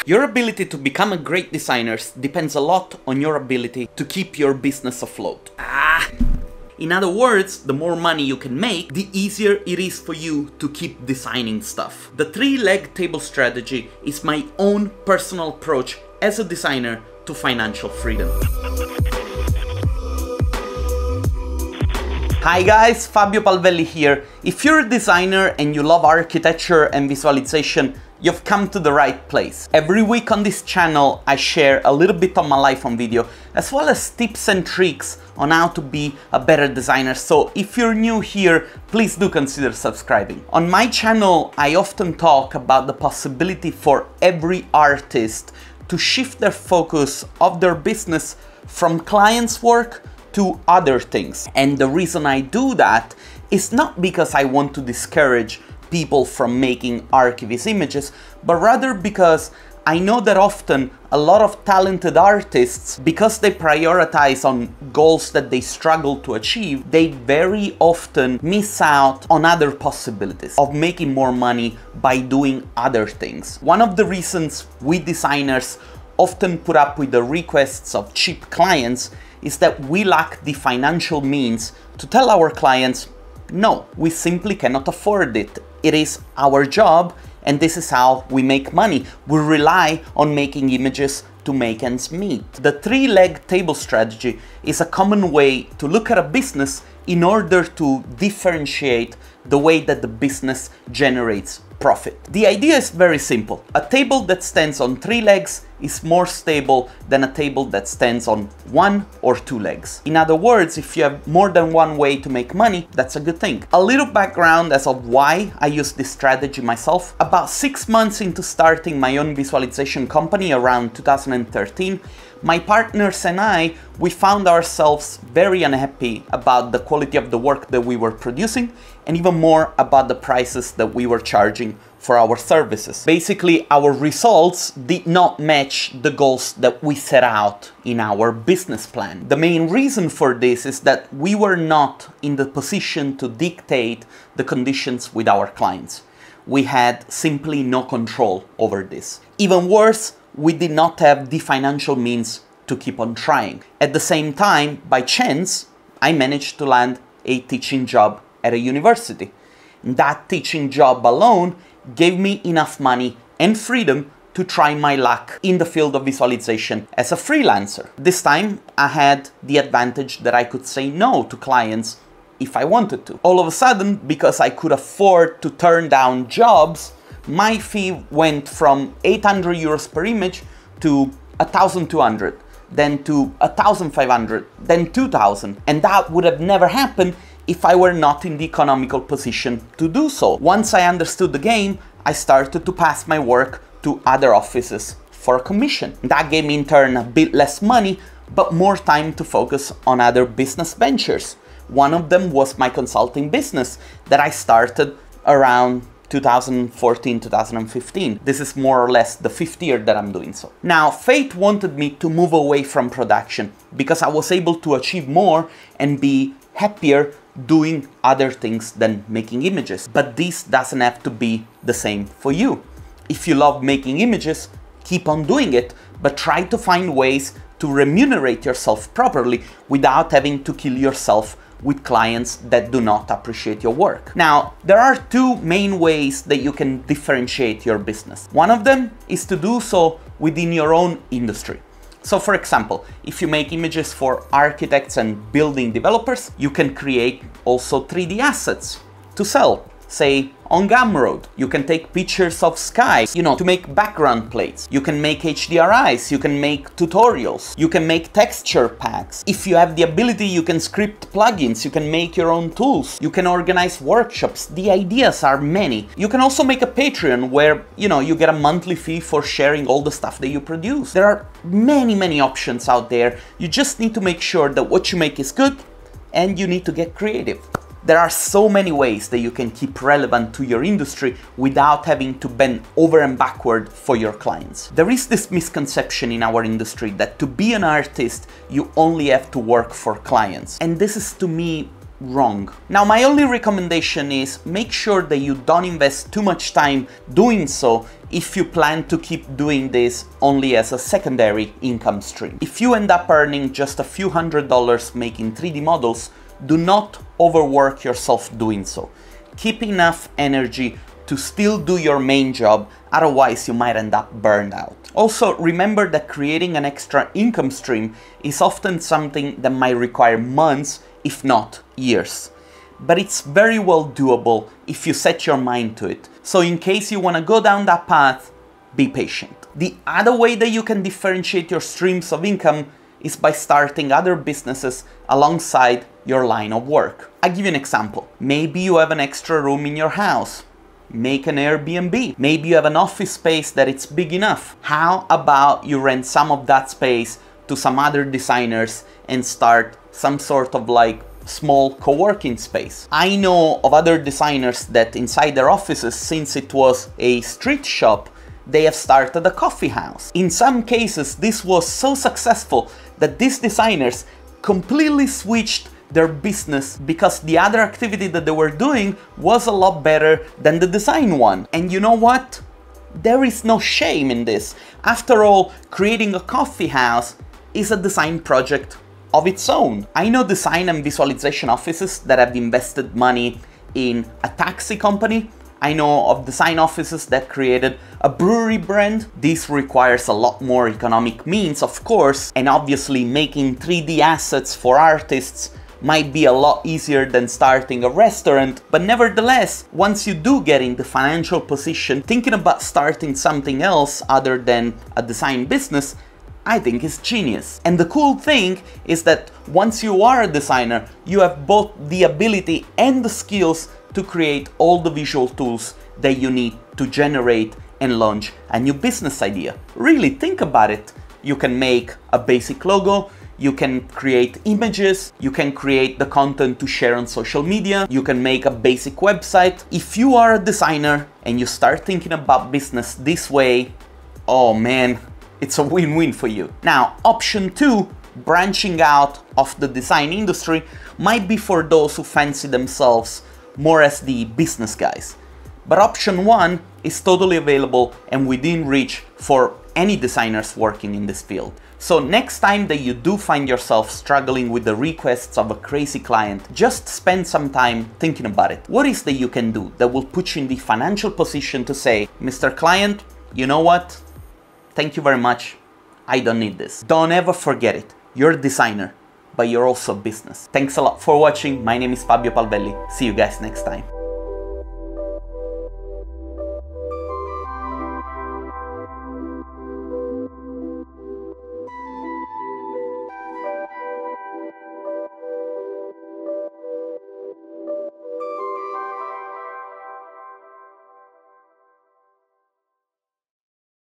Your ability to become a great designer depends a lot on your ability to keep your business afloat. In other words, the more money you can make, the easier it is for you to keep designing stuff. The three-leg table strategy is my own personal approach as a designer to financial freedom. Hi guys, Fabio Palvelli here. If you're a designer and you love architecture and visualization, you've come to the right place. Every week on this channel, I share a little bit of my life on video, as well as tips and tricks on how to be a better designer. So if you're new here, please do consider subscribing. On my channel, I often talk about the possibility for every artist to shift their focus of their business from clients' work to other things. And the reason I do that is not because I want to discourage people from making archivist images, but rather because I know that often a lot of talented artists, because they prioritize on goals that they struggle to achieve, they very often miss out on other possibilities of making more money by doing other things. One of the reasons we designers often put up with the requests of cheap clients is that we lack the financial means to tell our clients, no, we simply cannot afford it. It is our job and this is how we make money. We rely on making images to make ends meet. The three-leg table strategy is a common way to look at a business in order to differentiate the way that the business generates profit. The idea is very simple. A table that stands on three legs is more stable than a table that stands on one or two legs. In other words, if you have more than one way to make money, that's a good thing. A little background as of why I use this strategy myself. About 6 months into starting my own visualization company around 2013, my partners and we found ourselves very unhappy about the quality of the work that we were producing and even more about the prices that we were charging for our services. Basically, our results did not match the goals that we set out in our business plan. The main reason for this is that we were not in the position to dictate the conditions with our clients. We had simply no control over this. Even worse, we did not have the financial means to keep on trying. At the same time, by chance, I managed to land a teaching job at a university. That teaching job alone gave me enough money and freedom to try my luck in the field of visualization as a freelancer. This time, I had the advantage that I could say no to clients if I wanted to. All of a sudden, because I could afford to turn down jobs, my fee went from 800 euros per image to 1,200, then to 1,500, then 2,000. And that would have never happened if I were not in the economical position to do so. Once I understood the game, I started to pass my work to other offices for a commission. That gave me in turn a bit less money, but more time to focus on other business ventures. One of them was my consulting business that I started around 2014, 2015. This is more or less the 5th year that I'm doing so. Now, fate wanted me to move away from production because I was able to achieve more and be happier doing other things than making images. But this doesn't have to be the same for you. If you love making images, keep on doing it, but try to find ways to remunerate yourself properly without having to kill yourself with clients that do not appreciate your work. Now, there are two main ways that you can differentiate your business. One of them is to do so within your own industry. So for example, if you make images for architects and building developers, you can create also 3D assets to sell. Say on Gumroad, you can take pictures of skies, to make background plates. You can make HDRIs, you can make tutorials, you can make texture packs. If you have the ability, you can script plugins, you can make your own tools, you can organize workshops. The ideas are many. You can also make a Patreon where, you get a monthly fee for sharing all the stuff that you produce. There are many options out there. You just need to make sure that what you make is good and you need to get creative. There are so many ways that you can keep relevant to your industry without having to bend over and backward for your clients. There is this misconception in our industry that to be an artist, you only have to work for clients. And this is, to me, wrong. Now, my only recommendation is make sure that you don't invest too much time doing so if you plan to keep doing this only as a secondary income stream. If you end up earning just a few $100s making 3D models, do not overwork yourself doing so. Keep enough energy to still do your main job, otherwise you might end up burned out. Also, remember that creating an extra income stream is often something that might require months, if not years. But it's very well doable if you set your mind to it. So in case you want to go down that path, be patient. The other way that you can differentiate your streams of income is by starting other businesses alongside your line of work. I'll give you an example. Maybe you have an extra room in your house. Make an Airbnb. Maybe you have an office space that it's big enough. How about you rent some of that space to some other designers and start some sort of like small co-working space? I know of other designers that inside their offices, since it was a street shop, they have started a coffee house. In some cases, this was so successful that these designers completely switched their business because the other activity that they were doing was a lot better than the design one. And you know what? There is no shame in this. After all, creating a coffee house is a design project of its own. I know design and visualization offices that have invested money in a taxi company. I know of design offices that created a brewery brand. This requires a lot more economic means, of course, and obviously making 3D assets for artists might be a lot easier than starting a restaurant, but nevertheless, once you do get in the financial position, thinking about starting something else other than a design business, I think is genius. And the cool thing is that once you are a designer, you have both the ability and the skills to create all the visual tools that you need to generate and launch a new business idea. Really think about it. You can make a basic logo, you can create images, you can create the content to share on social media, you can make a basic website. If you are a designer and you start thinking about business this way, oh man, it's a win-win for you. Now, option 2, branching out of the design industry, might be for those who fancy themselves more as the business guys. But option 1 is totally available and within reach for any designers working in this field. So next time that you do find yourself struggling with the requests of a crazy client, just spend some time thinking about it. What is that you can do that will put you in the financial position to say, Mr. Client, you know what? Thank you very much. I don't need this. Don't ever forget it. You're a designer, but you're also a business. Thanks a lot for watching. My name is Fabio Palvelli. See you guys next time.